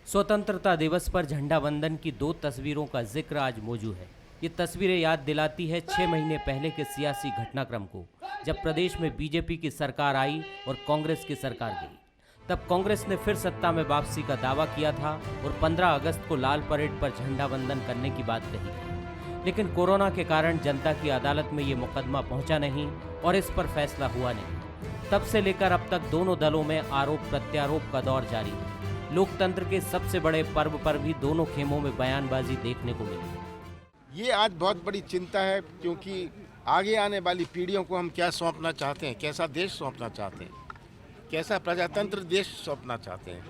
स्वतंत्रता दिवस पर झंडा वंदन की दो तस्वीरों का जिक्र आज मौजूद है। ये तस्वीरें याद दिलाती है 6 महीने पहले के सियासी घटनाक्रम को, जब प्रदेश में बीजेपी की सरकार आई और कांग्रेस की सरकार गई। तब कांग्रेस ने फिर सत्ता में वापसी का दावा किया था और 15 अगस्त को लाल परेड पर झंडा वंदन करने की बात कही थी। लेकिन कोरोना के कारण जनता की अदालत में ये मुकदमा पहुंचा नहीं और इस पर फैसला हुआ नहीं। तब से लेकर अब तक दोनों दलों में आरोप प्रत्यारोप का दौर जारी है। लोकतंत्र के सबसे बड़े पर्व पर भी दोनों खेमों में बयानबाजी देखने को मिली। ये आज बहुत बड़ी चिंता है, क्योंकि आगे आने वाली पीढ़ियों को हम क्या सौंपना चाहते हैं, कैसा देश सौंपना चाहते हैं, कैसा प्रजातंत्र देश सौंपना चाहते हैं,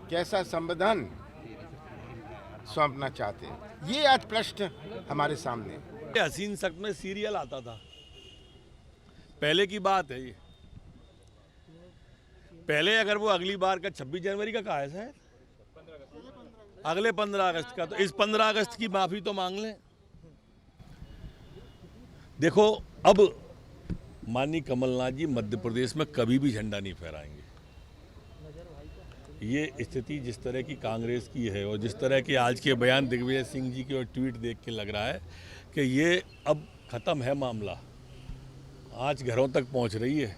कैसा संविधान सौंपना चाहते हैं, ये आज प्रश्न हमारे सामने है। हसीन सख्त में सीरियल आता था, पहले की बात है ये। पहले अगर वो अगली बार का 26 जनवरी का कहा है शायद, अगले 15 अगस्त का, तो इस 15 अगस्त की माफी तो मांग लें। देखो, अब माननीय कमलनाथ जी मध्य प्रदेश में कभी भी झंडा नहीं फहराएंगे। ये स्थिति जिस तरह की कांग्रेस की है और जिस तरह के आज के बयान दिग्विजय सिंह जी के और ट्वीट देख के लग रहा है कि ये अब खत्म है मामला, आज घरों तक पहुंच रही है।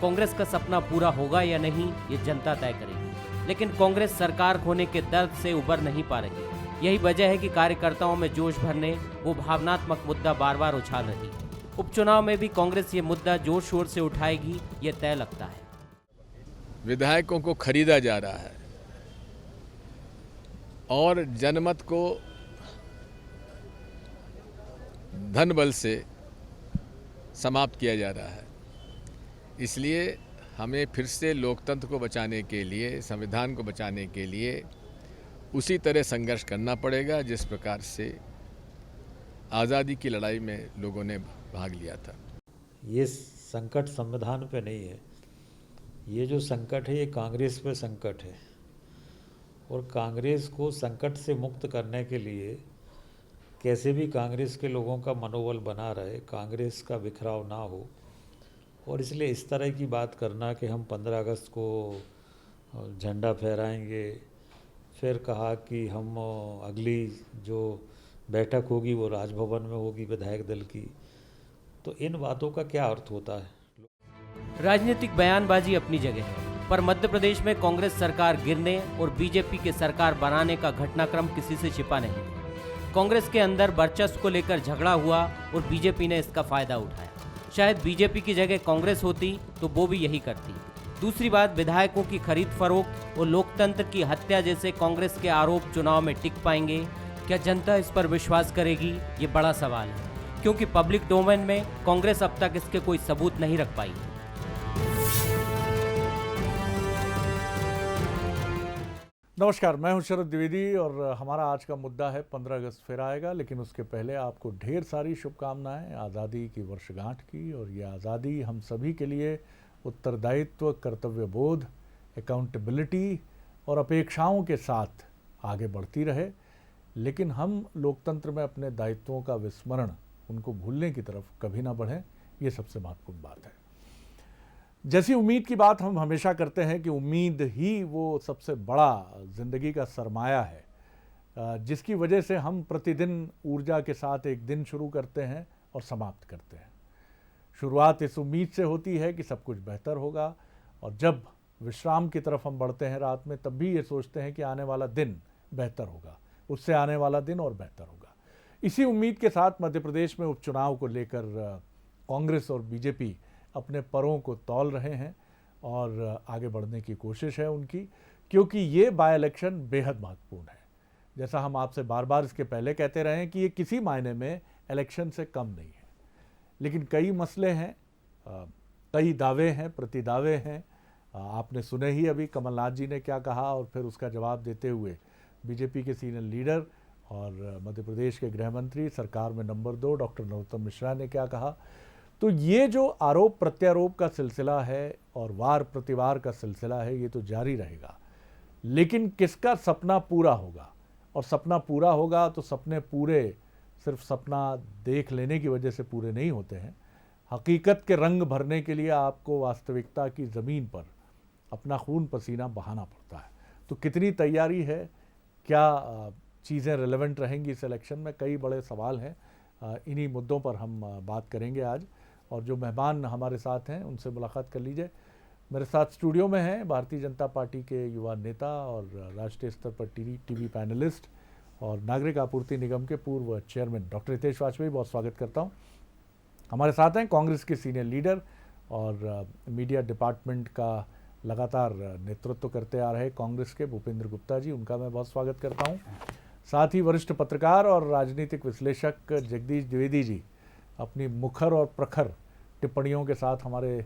कांग्रेस का सपना पूरा होगा या नहीं, ये जनता तय करेगी। लेकिन कांग्रेस सरकार खोने के दर्द से उबर नहीं पा रही। यही वजह है कि कार्यकर्ताओं में जोश भरने वो भावनात्मक मुद्दा बार बार उछाल रही है। उपचुनाव में भी कांग्रेस ये मुद्दा जोर शोर से उठाएगी, ये तय लगता है। विधायकों को खरीदा जा रहा है और जनमत को धन बल से समाप्त किया जा रहा है। इसलिए हमें फिर से लोकतंत्र को बचाने के लिए, संविधान को बचाने के लिए उसी तरह संघर्ष करना पड़ेगा जिस प्रकार से आज़ादी की लड़ाई में लोगों ने भाग लिया था। ये संकट संविधान पे नहीं है, ये जो संकट है ये कांग्रेस पे संकट है। और कांग्रेस को संकट से मुक्त करने के लिए कैसे भी कांग्रेस के लोगों का मनोबल बना रहे, कांग्रेस का बिखराव ना हो, और इसलिए इस तरह की बात करना कि हम 15 अगस्त को झंडा फहराएंगे, फिर कहा कि हम अगली जो बैठक होगी वो राजभवन में होगी विधायक दल की, तो इन बातों का क्या अर्थ होता है? राजनीतिक बयानबाजी अपनी जगह है, पर मध्य प्रदेश में कांग्रेस सरकार गिरने और बीजेपी के सरकार बनाने का घटनाक्रम किसी से छिपा नहीं। कांग्रेस के अंदर वर्चस्व को लेकर झगड़ा हुआ और बीजेपी ने इसका फायदा उठाया। शायद बीजेपी की जगह कांग्रेस होती तो वो भी यही करती। दूसरी बात, विधायकों की खरीद फरोख्त और लोकतंत्र की हत्या जैसे कांग्रेस के आरोप चुनाव में टिक पाएंगे? क्या जनता इस पर विश्वास करेगी? ये बड़ा सवाल है, क्योंकि पब्लिक डोमेन में कांग्रेस अब तक इसके कोई सबूत नहीं रख पाई। नमस्कार, मैं हूं शरद द्विवेदी और हमारा आज का मुद्दा है 15 अगस्त फिर आएगा। लेकिन उसके पहले आपको ढेर सारी शुभकामनाएं आज़ादी की वर्षगांठ की। और ये आज़ादी हम सभी के लिए उत्तरदायित्व, कर्तव्यबोध, अकाउंटेबिलिटी और अपेक्षाओं के साथ आगे बढ़ती रहे। लेकिन हम लोकतंत्र में अपने दायित्वों का विस्मरण, उनको भूलने की तरफ कभी ना बढ़ें, ये सबसे महत्वपूर्ण बात है। जैसी उम्मीद की बात हम हमेशा करते हैं कि उम्मीद ही वो सबसे बड़ा ज़िंदगी का सरमाया है, जिसकी वजह से हम प्रतिदिन ऊर्जा के साथ एक दिन शुरू करते हैं और समाप्त करते हैं। शुरुआत इस उम्मीद से होती है कि सब कुछ बेहतर होगा, और जब विश्राम की तरफ हम बढ़ते हैं रात में, तब भी ये सोचते हैं कि आने वाला दिन बेहतर होगा, उससे आने वाला दिन और बेहतर होगा। इसी उम्मीद के साथ मध्य प्रदेश में उपचुनाव को लेकर कांग्रेस और बीजेपी अपने परों को तौल रहे हैं और आगे बढ़ने की कोशिश है उनकी, क्योंकि ये बाय इलेक्शन बेहद महत्वपूर्ण है। जैसा हम आपसे बार बार इसके पहले कहते रहे हैं कि ये किसी मायने में इलेक्शन से कम नहीं है, लेकिन कई मसले हैं, कई दावे हैं, प्रतिदावे हैं। आपने सुने ही अभी कमलनाथ जी ने क्या कहा, और फिर उसका जवाब देते हुए बीजेपी के सीनियर लीडर और मध्य प्रदेश के गृह मंत्री, सरकार में नंबर 2 डॉक्टर नरोत्तम मिश्रा ने क्या कहा। तो ये जो आरोप प्रत्यारोप का सिलसिला है और वार प्रतिवार का सिलसिला है, ये तो जारी रहेगा। लेकिन किसका सपना पूरा होगा? और सपना पूरा होगा तो सपने पूरे सिर्फ सपना देख लेने की वजह से पूरे नहीं होते हैं। हकीकत के रंग भरने के लिए आपको वास्तविकता की ज़मीन पर अपना खून पसीना बहाना पड़ता है। तो तो कितनी तैयारी है, क्या चीज़ें रिलेवेंट रहेंगी इस इलेक्शन में, कई बड़े सवाल हैं। इन्हीं मुद्दों पर हम बात करेंगे आज। और जो मेहमान हमारे साथ हैं उनसे मुलाकात कर लीजिए। मेरे साथ स्टूडियो में हैं भारतीय जनता पार्टी के युवा नेता और राष्ट्रीय स्तर पर टीवी पैनलिस्ट और नागरिक आपूर्ति निगम के पूर्व चेयरमैन डॉक्टर हितेश वाजपेयी, बहुत स्वागत करता हूं। हमारे साथ हैं कांग्रेस के सीनियर लीडर और मीडिया डिपार्टमेंट का लगातार नेतृत्व करते आ रहे कांग्रेस के भूपेंद्र गुप्ता जी, उनका मैं बहुत स्वागत करता हूं। साथ ही वरिष्ठ पत्रकार और राजनीतिक विश्लेषक जगदीश द्विवेदी जी अपनी मुखर और प्रखर टिप्पणियों के साथ हमारे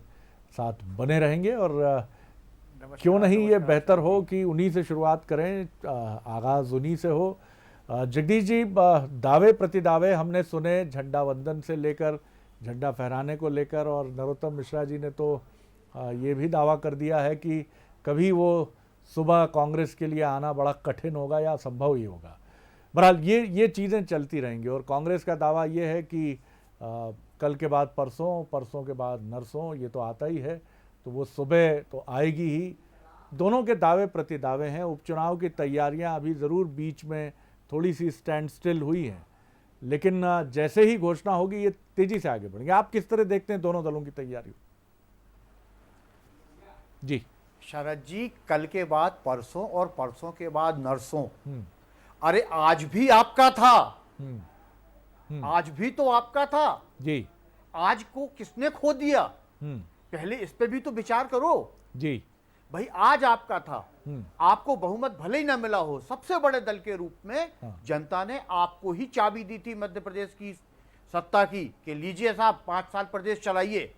साथ बने रहेंगे। और क्यों नहीं ये बेहतर हो कि उन्हीं से शुरुआत करें, आगाज़ उन्हीं से हो। जगदीश जी, दावे प्रतिदावे हमने सुने, झंडा वंदन से लेकर झंडा फहराने को लेकर, और नरोत्तम मिश्रा जी ने तो ये भी दावा कर दिया है कि कभी वो सुबह कांग्रेस के लिए आना बड़ा कठिन होगा या असंभव ही होगा। बहरहाल ये चीज़ें चलती रहेंगी। और कांग्रेस का दावा ये है कि कल के बाद परसों, परसों के बाद नरसों, ये तो आता ही है, तो वो सुबह तो आएगी ही। दोनों के दावे प्रतिदावे हैं। उपचुनाव की तैयारियां अभी ज़रूर बीच में थोड़ी सी स्टैंड स्टिल हुई हैं, लेकिन जैसे ही घोषणा होगी ये तेज़ी से आगे बढ़ेंगे। आप किस तरह देखते हैं दोनों दलों की तैयारी? जी शरद जी, कल के बाद परसों और परसों के बाद नरसों, अरे आज भी आपका था, आज भी तो आपका था जी। आज को किसने खो दिया? पहले इस पे भी तो विचार करो जी। भाई, आज आपका था, आपको बहुमत भले ही ना मिला हो, सबसे बड़े दल के रूप में जनता ने आपको ही चाबी दी थी मध्य प्रदेश की सत्ता की कि लीजिए साहब 5 साल प्रदेश चलाइए।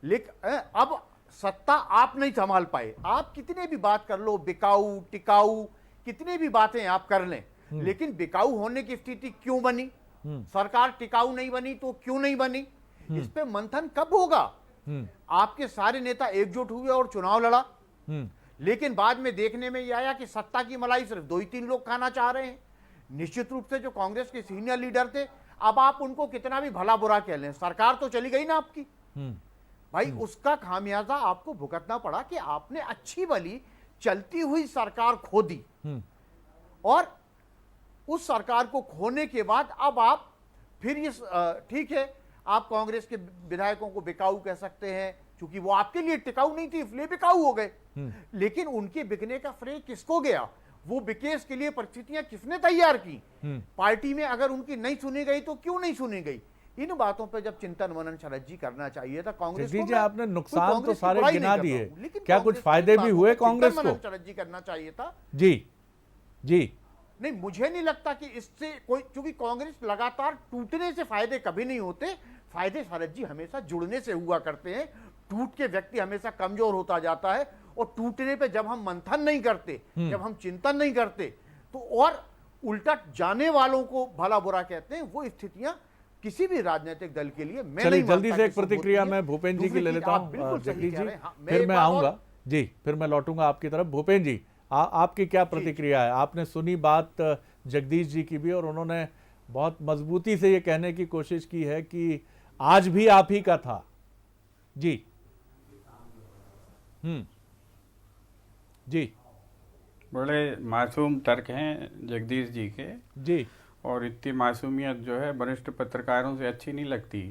लेकिन अब सत्ता आप नहीं संभाल पाए। आप कितने भी बात कर लो, बिकाऊ टिकाऊ कितनी भी बातें आप कर लें, लेकिन बिकाऊ होने की स्थिति क्यों बनी? सरकार टिकाऊ नहीं बनी तो क्यों नहीं बनी? इस पे मंथन कब होगा? आपके सारे नेता एकजुट हुए और चुनाव लड़ा, लेकिन बाद में देखने में यह आया कि सत्ता की मलाई सिर्फ 2 ही 3 लोग खाना चाह रहे हैं। निश्चित रूप से जो कांग्रेस के सीनियर लीडर थे, अब आप उनको कितना भी भला बुरा कह लें, सरकार तो चली गई ना आपकी। भाई, उसका खामियाजा आपको भुगतना पड़ा कि आपने अच्छी भली चलती हुई सरकार खो दी। और उस सरकार को खोने के बाद अब आप फिर ये ठीक है, आप कांग्रेस के विधायकों को बिकाऊ कह सकते हैं, क्योंकि वो आपके लिए टिकाऊ नहीं थी इसलिए बिकाऊ हो गए। लेकिन उनके बिकने का श्रेय किसको गया? वो विकेस के लिए परिस्थितियां किसने तैयार की? पार्टी में अगर उनकी नहीं सुनी गई तो क्यों नहीं सुनी गई? इन बातों पे जब चिंतन मनन शरद जी करना चाहिए था कांग्रेस को। आपने नुकसान तो सारे गिना दिए, क्या कुछ फायदे भी हुए कांग्रेस को? शरद जी करना चाहिए था। जी जी। नहीं, मुझे नहीं लगता कि इससे कोई, क्योंकि कांग्रेस लगातार टूटने से फायदे कभी नहीं होते। फायदे शरद जी हमेशा जुड़ने से हुआ करते हैं। टूट के व्यक्ति हमेशा कमजोर होता जाता है, और टूटने पे जब हम मंथन नहीं करते, जब हम चिंतन नहीं करते, तो और उल्टा जाने वालों को भला बुरा कहते हैं। वो स्थितियां किसी भी राजनीतिक दल के लिए मैं नहीं जल्दी से एक प्रतिक्रिया मैं भूपेंद्र जी की ले लेता हूं। जगदीश जी, फिर मैं आऊंगा जी, फिर मैं लौटूंगा आपकी तरफ। भूपेंद्र जी, आपकी क्या प्रतिक्रिया है? आपने सुनी बात जगदीश जी की भी, और उन्होंने बहुत मजबूती से ये कहने की कोशिश की है कि आज भी आप ही का था। जी जी। बड़े मासूम तर्क हैं जगदीश जी के जी। और इतनी मासूमियत जो है वरिष्ठ पत्रकारों से अच्छी नहीं लगती।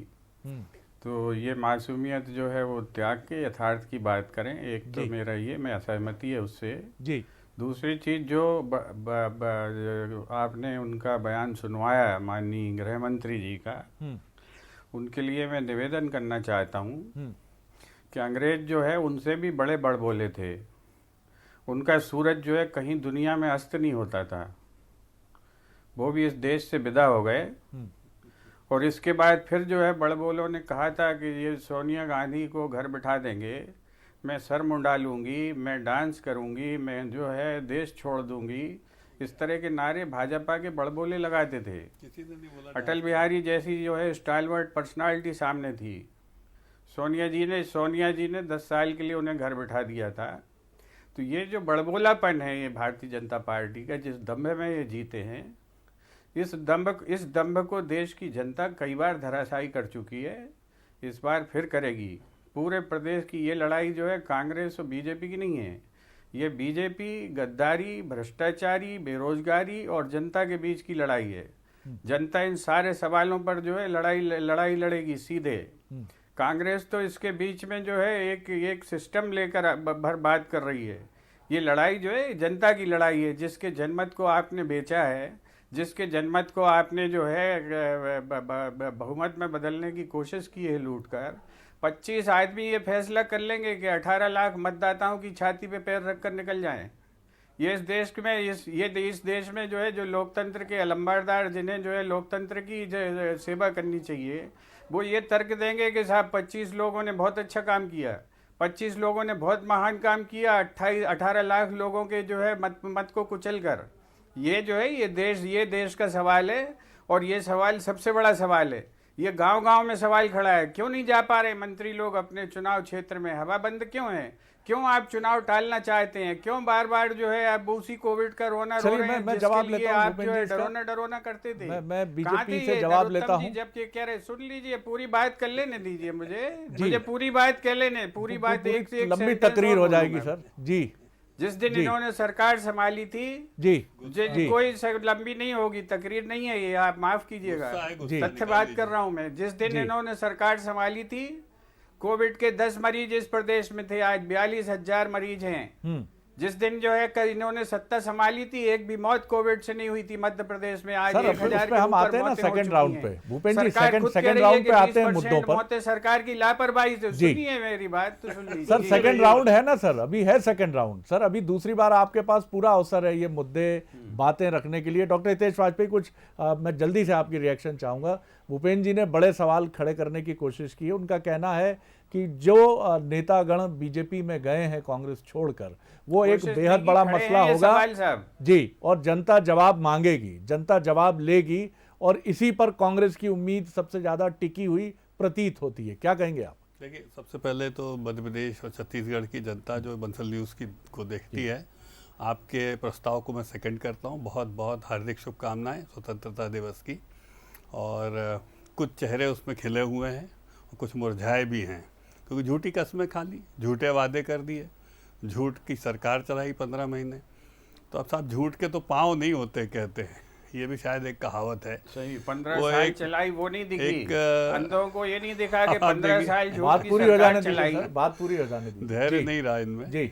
तो ये मासूमियत जो है वो त्याग के यथार्थ की बात करें। एक तो मेरा ये, मैं असहमति है उससे जी। दूसरी चीज़ जो आपने उनका बयान सुनवाया माननीय गृह मंत्री जी का, उनके लिए मैं निवेदन करना चाहता हूँ कि अंग्रेज जो है उनसे भी बड़े बड़बोले थे। उनका सूरज जो है कहीं दुनिया में अस्त नहीं होता था। वो भी इस देश से विदा हो गए, और इसके बाद फिर जो है बड़बोलों ने कहा था कि ये सोनिया गांधी को घर बिठा देंगे, मैं सर मुंडा लूँगी, मैं डांस करूँगी, मैं जो है देश छोड़ दूँगी। इस तरह के नारे भाजपा के बड़बोले लगाते थे। अटल बिहारी जैसी जो है स्टाइलवर्ड पर्सनालिटी सामने थी। सोनिया जी ने 10 साल के लिए उन्हें घर बिठा दिया था। तो ये जो बड़बोलापन है ये भारतीय जनता पार्टी का, जिस दम्भ में ये जीते हैं, इस दंभ को देश की जनता कई बार धराशायी कर चुकी है, इस बार फिर करेगी। पूरे प्रदेश की ये लड़ाई जो है कांग्रेस और बीजेपी की नहीं है, ये बीजेपी, गद्दारी, भ्रष्टाचारी, बेरोजगारी और जनता के बीच की लड़ाई है। जनता इन सारे सवालों पर जो है लड़ाई लड़ेगी सीधे। कांग्रेस तो इसके बीच में जो है एक सिस्टम लेकर भर बात कर रही है। ये लड़ाई जो है जनता की लड़ाई है, जिसके जनमत को आपने बेचा है, जिसके जनमत को आपने जो है बहुमत में बदलने की कोशिश की है लूट कर। 25 आदमी ये फैसला कर लेंगे कि 18 लाख मतदाताओं की छाती पे पैर रखकर निकल जाएं। ये इस देश में इस देश में जो है जो लोकतंत्र के अलंबारदार, जिन्हें जो है लोकतंत्र की सेवा करनी चाहिए, वो ये तर्क देंगे कि साहब 25 लोगों ने बहुत अच्छा काम किया, 25 लोगों ने बहुत महान काम किया 18 लाख लोगों के जो है मत को कुचल कर। ये जो है ये देश का सवाल है, और ये सवाल सबसे बड़ा सवाल है। ये गांव-गांव में सवाल खड़ा है, क्यों नहीं जा पा रहे मंत्री लोग अपने चुनाव क्षेत्र में? हवा बंद क्यों है? क्यों आप चुनाव टालना चाहते हैं? क्यों बार बार जो है आप उसी कोविड का रोना रो रहे हैं? मैं जवाब लेता हूं, आप जो है डरोना करते थे। मैं बीजेपी से जवाब लेता हूं। जब ये कह रहे, सुन लीजिए, पूरी बात कर लेने दीजिए मुझे पूरी बात कह लेने, पूरी बात एक से एक लंबी तकरीर हो जाएगी सर जी। जिस दिन इन्होंने सरकार संभाली थी जी, कोई लंबी नहीं होगी, तकरीर नहीं है ये, आप माफ कीजिएगा, तथ्य बात कर रहा हूं मैं। जिस दिन इन्होंने सरकार संभाली थी, कोविड के 10 मरीज इस प्रदेश में थे, आज 42,000 मरीज हैं। जिस दिन जो है इन्होंने सत्ता संभाली थी, एक भी मौत कोविड से नहीं हुई थी मध्य प्रदेश में। आज 1,000 के हम आते हैं ना सेकंड राउंड पे, भूपेंद्र जी सेकंड राउंड पे आते हैं मुद्दों पर। मौतें सरकार की लापरवाही से। सुनिए मेरी बात तो सुन लीजिए सर, सेकंड राउंड है ना सर, अभी है सेकंड राउंड सर, अभी दूसरी बार आपके पास पूरा अवसर है ये मुद्दे बातें रखने के लिए। डॉक्टर हितेश वाजपेयी, कुछ मैं जल्दी से आपकी रिएक्शन चाहूंगा। भूपेंद्र जी ने बड़े सवाल खड़े करने की कोशिश की है। उनका कहना है कि जो नेतागण बीजेपी में गए हैं कांग्रेस छोड़कर, वो एक बेहद बड़ा मसला होगा जी, और जनता जवाब मांगेगी, जनता जवाब लेगी, और इसी पर कांग्रेस की उम्मीद सबसे ज्यादा टिकी हुई प्रतीत होती है। क्या कहेंगे आप? देखिए, सबसे पहले तो मध्य प्रदेश और छत्तीसगढ़ की जनता जो बंसल न्यूज़ को देखती है, आपके प्रस्ताव को मैं सेकंड करता हूँ। बहुत बहुत हार्दिक शुभकामनाएं स्वतंत्रता दिवस की। और कुछ चेहरे उसमें खिले हुए हैं और कुछ मुरझाए भी हैं, क्योंकि झूठी कस्में खा ली, झूठे वादे कर दिए, झूठ की सरकार चलाई 15 महीने। तो अब साहब, झूठ के तो पाँव नहीं होते कहते हैं, ये भी शायद एक कहावत है। सही, 15 साल चलाई वो नहीं दिखी, अंधों को ये नहीं दिखा कि 15 साल झूठ की पूरी हो जाने चलाई। बात पूरी हो जाने दी, धैर्य नहीं रहा इनमें जी,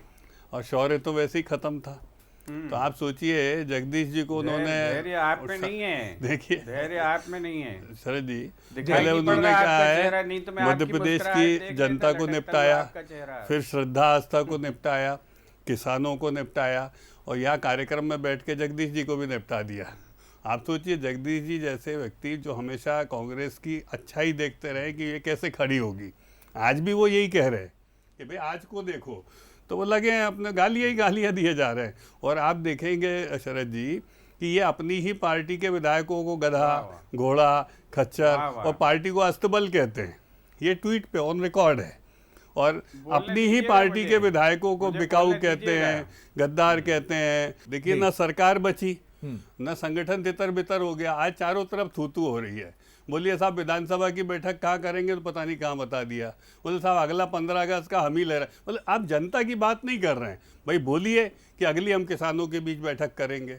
और शौर्य तो वैसे ही खत्म था। तो आप सोचिए, जगदीश जी को उन्होंने, धैर्य आप में नहीं है, देखिए धैर्य आप में नहीं है शरद जी, पहले उन्होंने कहा है मध्य प्रदेश की जनता को निपटाया, फिर श्रद्धा आस्था को निपटाया, किसानों को निपटाया, और यहाँ कार्यक्रम में बैठ के जगदीश जी को भी निपटा दिया। आप सोचिए, जगदीश जी जैसे व्यक्ति जो हमेशा कांग्रेस की अच्छाई देखते रहे कि ये कैसे खड़ी होगी, आज भी वो यही कह रहे हैं कि भाई आज को देखो, तो वो लगे हैं अपने गालियाँ दिए जा रहे हैं। और आप देखेंगे शरद जी कि ये अपनी ही पार्टी के विधायकों को गधा, घोड़ा, खच्चर और पार्टी को अस्तबल कहते हैं। ये ट्वीट पे ऑन रिकॉर्ड है। और अपनी ही पार्टी के विधायकों को बिकाऊ कहते हैं, गद्दार कहते हैं। देखिए, ना सरकार बची, ना संगठन तितर बितर हो गया, आज चारों तरफ थूथू हो रही है। बोलिए साहब, विधानसभा की बैठक कहाँ करेंगे, तो पता नहीं कहाँ बता दिया। बोले साहब, अगला 15 अगस्त का हम ही ले रहे हैं। बोले आप जनता की बात नहीं कर रहे हैं भाई, बोलिए कि अगली हम किसानों के बीच बैठक करेंगे,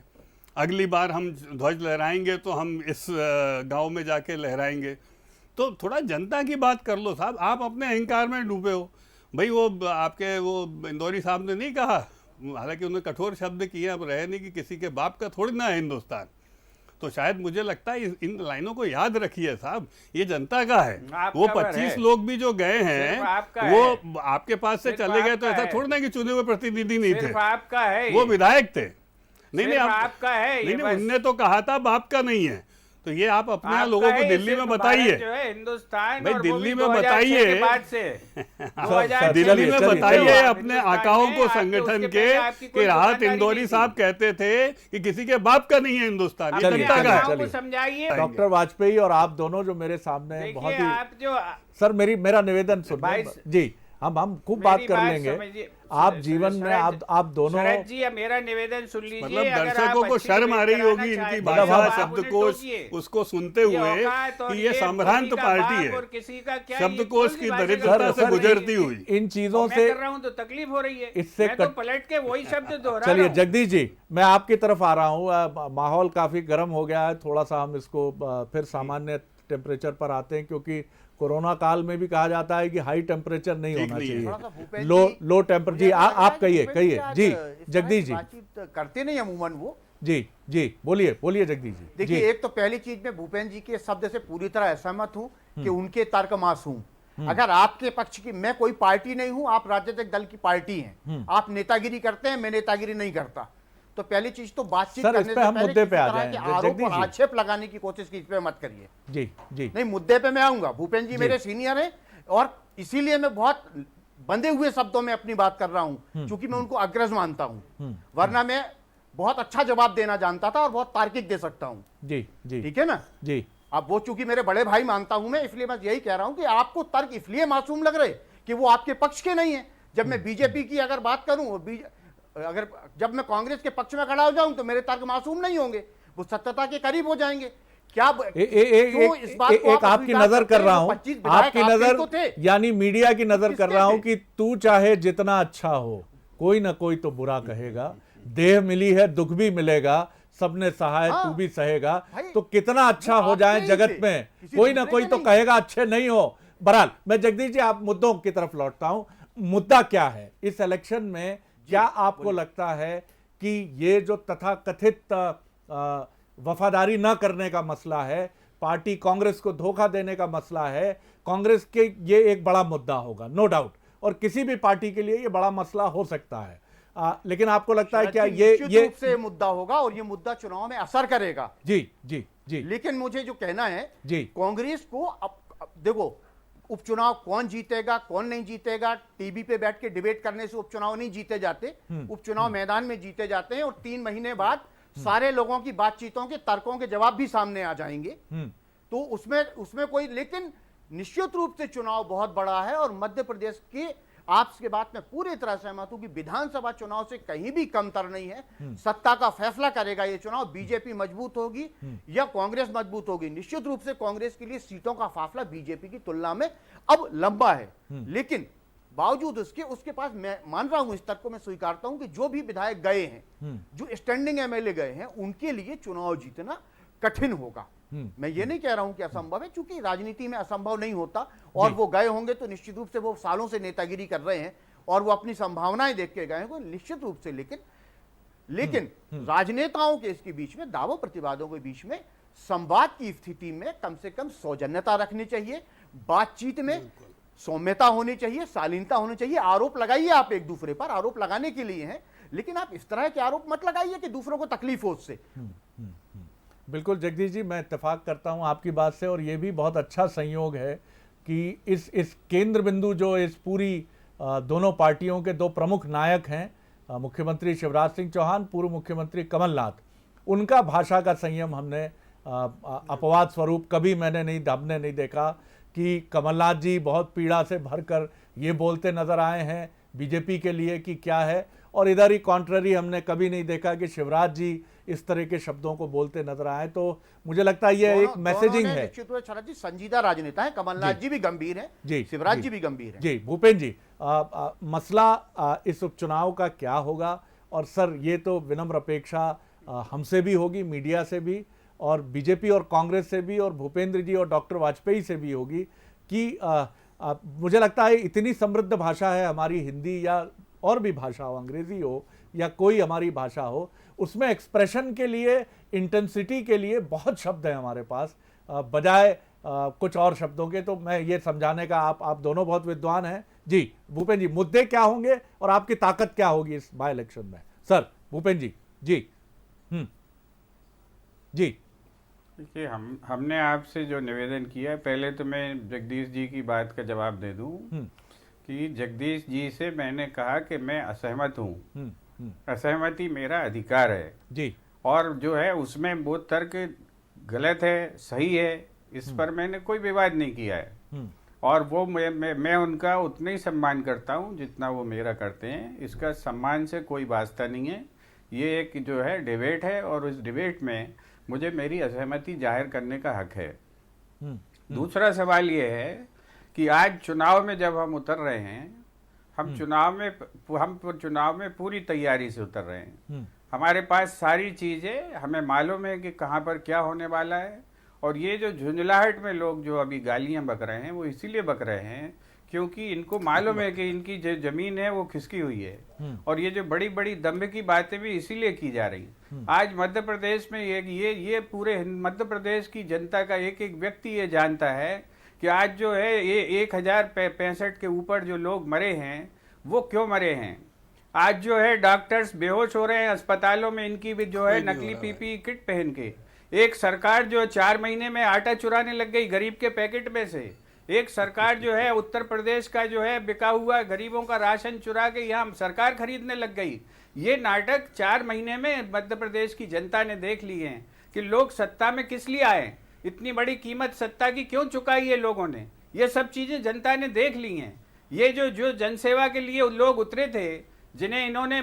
अगली बार हम ध्वज लहराएंगे तो हम इस गांव में जाके लहराएंगे। तो थोड़ा जनता की बात कर लो साहब, आप अपने अहंकार में डूबे हो भाई। वो आपके वो इंदौरी साहब ने नहीं कहा, हालांकि उन्होंने कठोर शब्द किए, अब रहे नहीं कि किसी के बाप का थोड़ी ना है हिंदुस्तान। तो शायद मुझे लगता है इन लाइनों को याद रखिए साहब, ये जनता का है। वो 25 लोग भी जो गए हैं वो आपके पास से चले गए, तो ऐसा थोड़ा ना कि चुने हुए प्रतिनिधि नहीं थे, आपका है, वो विधायक थे। नहीं, आपका है, नहीं, उनने तो कहा था बाप का नहीं है। तो ये आप अपने लोगों को दिल्ली में बताइए, हिंदुस्तान भाई दिल्ली में बताइए, दिल्ली में बताइए अपने आकाओं को संगठन के कि राहत इंदौरी साहब कहते थे कि किसी के बाप का नहीं है हिंदुस्तान, ये जनता का है। समझाइए डॉक्टर वाजपेयी और आप दोनों जो मेरे सामने बहुत ही, सर मेरा निवेदन सुन जी, हम खूब बात कर लेंगे। आप जीवन में आप दोनों शरद जी, अब मेरा निवेदन सुन लीजिए। मतलब अगर दर्शकों आप को अच्छी शर्म आ रही कराना होगी इनकी चाहते हैं, भाषा, तो आप उन्हें शब्दकोश टोकिए। उसको सुनते हुए औकात और कि ये संभ्रांत किसी का पार्टी बाप है, और किसी का क्या, शब्दकोश ये की कौन सी दरिद्रता भाषा से है? गुजरती हुई इन चीजों और से मैं कर रहा हूं तो तकलीफ हो रही है, इससे मैं तो पलट के वही शब्द दोहरा चलिए रहा हूं। जगदीश जी, मैं आपकी तरफ आ रहा हूँ। माहौल काफी गर्म हो गया है, थोड़ा सा हम इसको फिर सामान्य टेम्परेचर पर आते हैं, क्योंकि कोरोना काल में भी कहा जाता है कि हाई टेम्परेचर नहीं होना चाहिए, लो टेम्परेचर। जी आप कहिए जी जगदीश जी। बातचीत करते नहीं अमूमन वो। जी बोलिए जगदीश जी। देखिए, एक तो पहली चीज में भूपेंद्र जी के शब्द से पूरी तरह असहमत हूं कि उनके तर्क मासूम। अगर आपके पक्ष की, मैं कोई पार्टी नहीं हूं, आप राजनीतिक दल की पार्टी हैं, आप नेतागिरी करते हैं, मैं नेतागिरी नहीं करता। तो पहली चीज तो बातचीत करने से पहले मुद्दे पे आ किसी तरह के आरोप और आक्षेप लगाने की कोशिश की, इस पे मत करिए। जी नहीं, मुद्दे पे मैं आऊंगा। भूपेंद्र जी मेरे सीनियर हैं और इसीलिए मैं बहुत बंधे हुए शब्दों में अपनी बात कर रहा हूं, क्योंकि मैं उनको अग्रज मानता हूं, वरना मैं बहुत अच्छा जवाब देना जानता था और बहुत तार्किक दे सकता हूं। जी ठीक है ना जी। अब वो चूंकि मेरे बड़े भाई मानता हूं मैं, इसलिए मैं यही कह रहा हूं कि आपको तर्क इसलिए मासूम लग रहे कि वो आपके पक्ष के नहीं है। जब मैं बीजेपी की अगर बात करूं, अगर जब मैं कांग्रेस के पक्ष में खड़ा हो जाऊं तो मेरे तर्क मासूम नहीं होंगे, वो सत्यता के करीब हो जाएंगे। क्या इस बात को एक आपकी नजर कर रहा हूं, आपकी नजर यानी मीडिया की नजर कर रहा हूं कि तू चाहे जितना अच्छा हो, कोई ना कोई तो बुरा कहेगा। देह मिली है, दुख भी मिलेगा, सबने सहा है, तू भी सहेगा। तो कितना अच्छा हो जाए जगत में, कोई ना कोई तो कहेगा अच्छे नहीं हो। बहरहाल मैं जगदीश जी आप मुद्दों की तरफ लौटता हूं। मुद्दा क्या है इस इलेक्शन में? क्या आपको लगता है कि ये जो तथाकथित वफादारी न करने का मसला है, पार्टी कांग्रेस को धोखा देने का मसला है, कांग्रेस के ये एक बड़ा मुद्दा होगा नो डाउट, और किसी भी पार्टी के लिए ये बड़ा मसला हो सकता है। लेकिन आपको लगता है क्या ये रूप से मुद्दा होगा और ये मुद्दा चुनाव में असर करेगा? जी। लेकिन मुझे जो कहना है जी, कांग्रेस को अब देखो, उपचुनाव कौन जीतेगा कौन नहीं जीतेगा, टीवी पे बैठ के डिबेट करने से उपचुनाव नहीं जीते जाते। उपचुनाव मैदान में जीते जाते हैं और 3 महीने बाद सारे लोगों की बातचीतों के तर्कों के जवाब भी सामने आ जाएंगे। तो उसमें कोई, लेकिन निश्चित रूप से चुनाव बहुत बड़ा है और मध्य प्रदेश के, आपकी बात में पूरी तरह सहमत हूं कि विधानसभा चुनाव से कहीं भी कमतर नहीं है। सत्ता का फैसला करेगा ये चुनाव, बीजेपी मजबूत होगी या कांग्रेस मजबूत होगी। निश्चित रूप से कांग्रेस के लिए सीटों का फासला बीजेपी की तुलना में अब लंबा है, लेकिन बावजूद उसके पास, मैं मान रहा हूं, इस तर्क को मैं स्वीकारता हूं कि जो भी विधायक गए हैं, जो स्टैंडिंग एमएलए गए हैं, उनके लिए चुनाव जीतना कठिन होगा। मैं ये नहीं कह रहा हूं कि असंभव है, क्योंकि राजनीति में असंभव नहीं होता, और वो गए होंगे तो निश्चित रूप से वो सालों से नेतागिरी कर रहे हैं और वो अपनी संभावनाएं देख के गए हैं निश्चित रूप से। लेकिन राजनेताओं के इसके बीच में, दावों प्रतिवादों के बीच में संवाद की स्थिति में कम से कम सौजन्यता रखनी चाहिए, बातचीत में सौम्यता होनी चाहिए, शालीनता होनी चाहिए। आरोप लगाइए आप एक दूसरे पर, आरोप लगाने के लिए हैं, लेकिन आप इस तरह के आरोप मत लगाइए कि दूसरों को तकलीफ हो उससे। बिल्कुल जगदीश जी, मैं इत्तेफाक करता हूं आपकी बात से, और ये भी बहुत अच्छा संयोग है कि इस केंद्र बिंदु जो इस पूरी दोनों पार्टियों के दो प्रमुख नायक हैं, मुख्यमंत्री शिवराज सिंह चौहान, पूर्व मुख्यमंत्री कमलनाथ, उनका भाषा का संयम हमने अपवाद स्वरूप कभी हमने नहीं देखा कि कमलनाथ जी बहुत पीड़ा से भरकर ये बोलते नजर आए हैं बीजेपी के लिए कि क्या है, और इधर ही कॉन्ट्ररी हमने कभी नहीं देखा कि शिवराज जी इस तरह के शब्दों को बोलते नजर आए। तो मुझे लगता है ये एक मैसेजिंग है। निश्चित रूप से शरद जी संजीदा राजनेता है, कमलनाथ जी भी गंभीर हैं, शिवराज जी भी गंभीर हैं। जी भूपेंद्र जी, मसला इस उपचुनाव का क्या होगा? और सर ये तो विनम्र अपेक्षा हमसे भी होगी, मीडिया से भी, और बीजेपी और कांग्रेस से भी, और भूपेंद्र जी और डॉक्टर वाजपेयी से भी होगी कि मुझे लगता है इतनी समृद्ध भाषा है हमारी, हिंदी या और भी भाषा हो, अंग्रेजी हो या कोई हमारी भाषा हो, उसमें एक्सप्रेशन के लिए, इंटेंसिटी के लिए बहुत शब्द हैं हमारे पास, बजाय कुछ और शब्दों के। तो मैं ये समझाने का, आप दोनों बहुत विद्वान हैं। जी भूपेंद्र जी, मुद्दे क्या होंगे और आपकी ताकत क्या होगी इस बाय इलेक्शन में? सर भूपेंद्र जी। जी देखिए, हमने आपसे जो निवेदन किया, पहले तो मैं जगदीश जी की बात का जवाब दे दूं कि जगदीश जी से मैंने कहा कि मैं असहमत हूं। असहमति मेरा अधिकार है जी, और जो है उसमें वो तर्क गलत है, सही है, इस पर मैंने कोई विवाद नहीं किया है। और वो मैं उनका उतना ही सम्मान करता हूँ जितना वो मेरा करते हैं। इसका सम्मान से कोई वास्ता नहीं है। ये एक जो है डिबेट है और उस डिबेट में मुझे मेरी असहमति जाहिर करने का हक है। दूसरा सवाल ये है कि आज चुनाव में जब हम उतर रहे हैं, हम चुनाव में पूरी तैयारी से उतर रहे हैं। हमारे पास सारी चीज़ें, हमें मालूम है कि कहाँ पर क्या होने वाला है। और ये जो झुंझलाहट में लोग जो अभी गालियां बक रहे हैं वो इसीलिए बक रहे हैं क्योंकि इनको मालूम है कि इनकी जो जमीन है वो खिसकी हुई है। और ये जो बड़ी बड़ी दम्भ की बातें भी इसीलिए की जा रही। आज मध्य प्रदेश में ये पूरे मध्य प्रदेश की जनता का एक एक व्यक्ति ये जानता है कि आज जो है ये 1065 के ऊपर जो लोग मरे हैं वो क्यों मरे हैं। आज जो है डॉक्टर्स बेहोश हो रहे हैं अस्पतालों में, इनकी भी जो है नकली पीपीई किट पहन के। एक सरकार जो 4 महीने में आटा चुराने लग गई गरीब के पैकेट में से। एक सरकार जो है उत्तर प्रदेश का जो है बिका हुआ गरीबों का राशन चुरा के यहाँ सरकार खरीदने लग गई। ये नाटक 4 महीने में मध्य प्रदेश की जनता ने देख लिए हैं कि लोग सत्ता में किस लिए आए, इतनी बड़ी कीमत सत्ता की क्यों चुकाई है लोगों ने। ये सब चीजें जनता ने देख ली हैं। ये जो जनसेवा के लिए लोग उतरे थे, जिन्हें इन्होंने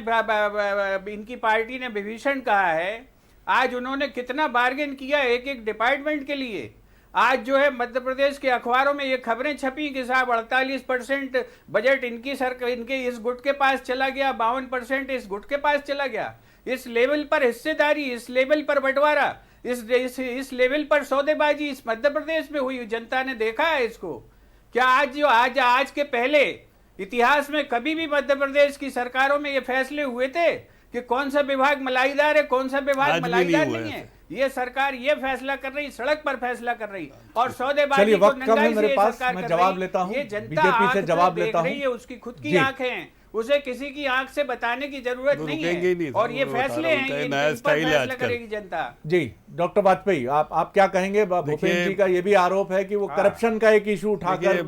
इनकी पार्टी ने विभीषण कहा है, आज उन्होंने कितना बार्गेन किया एक एक डिपार्टमेंट के लिए। आज जो है मध्य प्रदेश के अखबारों में ये खबरें छपी कि साहब 48% बजट इनके इस गुट के पास चला गया, 52% इस गुट के पास चला गया। इस लेवल पर हिस्सेदारी, इस लेवल पर बंटवारा, इस लेवल पर सौदेबाजी इस मध्य प्रदेश में हुई। जनता ने देखा है इसको। क्या आज के पहले इतिहास में कभी भी मध्य प्रदेश की सरकारों में ये फैसले हुए थे कि कौन सा विभाग मलाईदार है, कौन सा विभाग मलाईदार नहीं है? ये सरकार ये फैसला कर रही, सड़क पर फैसला कर रही और सौदेबाजी को नंगाई से सरकार कर रही। ये जनता आंख से जवाब देख रही है, उसकी खुद की आंखें हैं, उसे किसी की आंख से बताने की जरूरत नहीं है। और ये फैसले हैं, ये इन पर फैसला करेगी जनता। जी डॉक्टर वाजपेयी, आप क्या कहेंगे? भूपेंद्र जी का ये भी आरोप है कि वो करप्शन का एक इशू उठाकर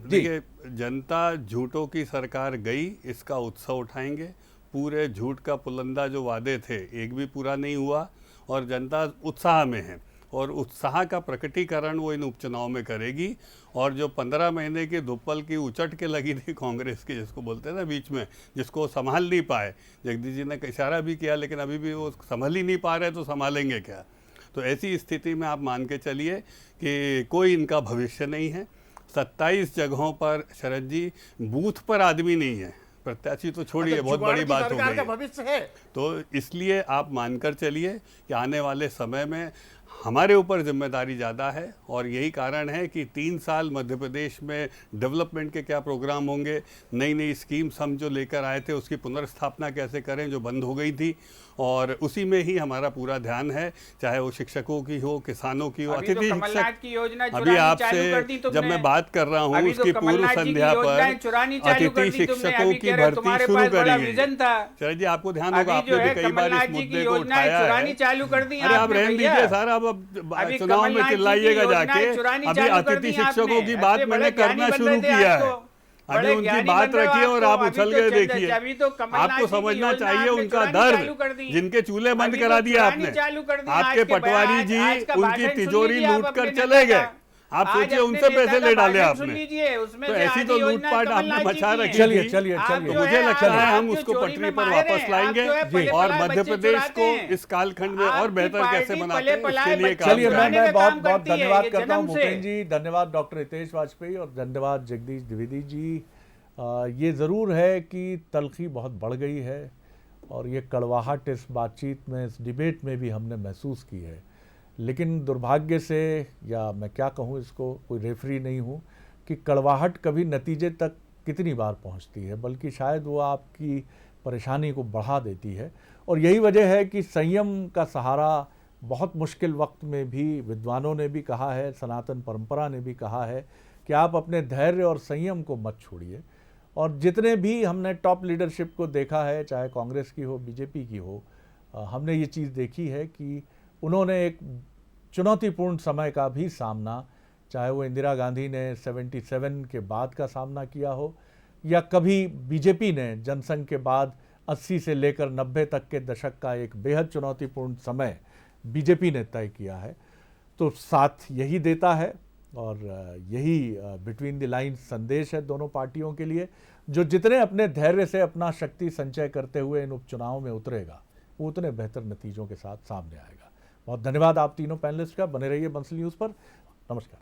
देखिए, जनता झूठों की सरकार गई, इसका उत्सव उठाएंगे। पूरे झूठ का पुलंदा जो वादे थे एक भी पूरा नहीं हुआ और जनता उत्साह में है और उत्साह का प्रकटीकरण वो इन उपचुनाव में करेगी। और जो 15 महीने की धुप्पल की उचट के लगी थी कांग्रेस की, जिसको बोलते हैं ना बीच में, जिसको संभाल नहीं पाए, जगदीश जी ने इशारा भी किया लेकिन अभी भी वो संभल ही नहीं पा रहे, तो संभालेंगे क्या? तो ऐसी स्थिति में आप मान के चलिए कि कोई इनका भविष्य नहीं है। 27 जगहों पर शरद जी बूथ पर आदमी नहीं है, प्रत्याशी तो छोड़िए, बहुत बड़ी बात हो गई भविष्य है। तो इसलिए आप मानकर चलिए कि आने वाले समय में हमारे ऊपर जिम्मेदारी ज़्यादा है। और यही कारण है कि 3 साल मध्य प्रदेश में डेवलपमेंट के क्या प्रोग्राम होंगे, नई नई स्कीम्स हम जो लेकर आए थे उसकी पुनर्स्थापना कैसे करें जो बंद हो गई थी, और उसी में ही हमारा पूरा ध्यान है, चाहे वो शिक्षकों की हो, किसानों की हो। अतिथि शिक्षक की योजना अभी आपसे जब मैं बात कर रहा हूँ उसकी पूर्व संध्या पर अतिथि शिक्षकों की भर्ती शुरू करेंगे। चलिए जी, आपको ध्यान होगा, आपने भी कई बार इस मुद्दे को उठाया है। अरे आप रहने दीजिए सर, अब चुनाव में चिल्लाइएगा जाके। अभी अतिथि शिक्षकों की बात मैंने करना शुरू किया है, अभी उनकी बात रखिए और आप उछल गए। देखिए, आपको समझना चाहिए उनका दर्द, जिनके चूल्हे बंद करा दिए आपने। आपके पटवारी जी उनकी तिजोरी लूट कर चले गए, आप सोचिए उनसे पैसे ले डाले आपने। तो ऐसी तो लूटपाट आपने मचा रखी। चलिए तो मुझे लगता है हम उसको पटरी पर वापस लाएंगे और मध्य प्रदेश को इस कालखंड में और बेहतर कैसे बनाते हैं उसके लिए चलिए मैं बहुत बहुत धन्यवाद करता हूँ भूपेंद्र जी, धन्यवाद डॉक्टर हितेश वाजपेयी और धन्यवाद जगदीश द्विवेदी जी। ये ज़रूर है कि तलखी बहुत बढ़ गई है और ये कड़वाहट इस बातचीत में, इस डिबेट में भी हमने महसूस की है। लेकिन दुर्भाग्य से, या मैं क्या कहूँ इसको, कोई रेफरी नहीं हूँ कि कड़वाहट कभी नतीजे तक कितनी बार पहुँचती है, बल्कि शायद वो आपकी परेशानी को बढ़ा देती है। और यही वजह है कि संयम का सहारा बहुत मुश्किल वक्त में भी विद्वानों ने भी कहा है, सनातन परंपरा ने भी कहा है कि आप अपने धैर्य और संयम को मत छोड़िए। और जितने भी हमने टॉप लीडरशिप को देखा है, चाहे कांग्रेस की हो, बीजेपी की हो, हमने ये चीज़ देखी है कि उन्होंने एक चुनौतीपूर्ण समय का भी सामना, चाहे वो इंदिरा गांधी ने 77 के बाद का सामना किया हो या कभी बीजेपी ने जनसंघ के बाद 80 से लेकर 90 तक के दशक का एक बेहद चुनौतीपूर्ण समय बीजेपी ने तय किया है। तो साथ यही देता है और यही बिटवीन द लाइन्स संदेश है दोनों पार्टियों के लिए। जो जितने अपने धैर्य से अपना शक्ति संचय करते हुए इन उपचुनावों में उतरेगा, वो उतने बेहतर नतीजों के साथ सामने आएगा। बहुत धन्यवाद आप तीनों पैनलिस्ट का। बने रहिए बंसल न्यूज़ पर। नमस्कार।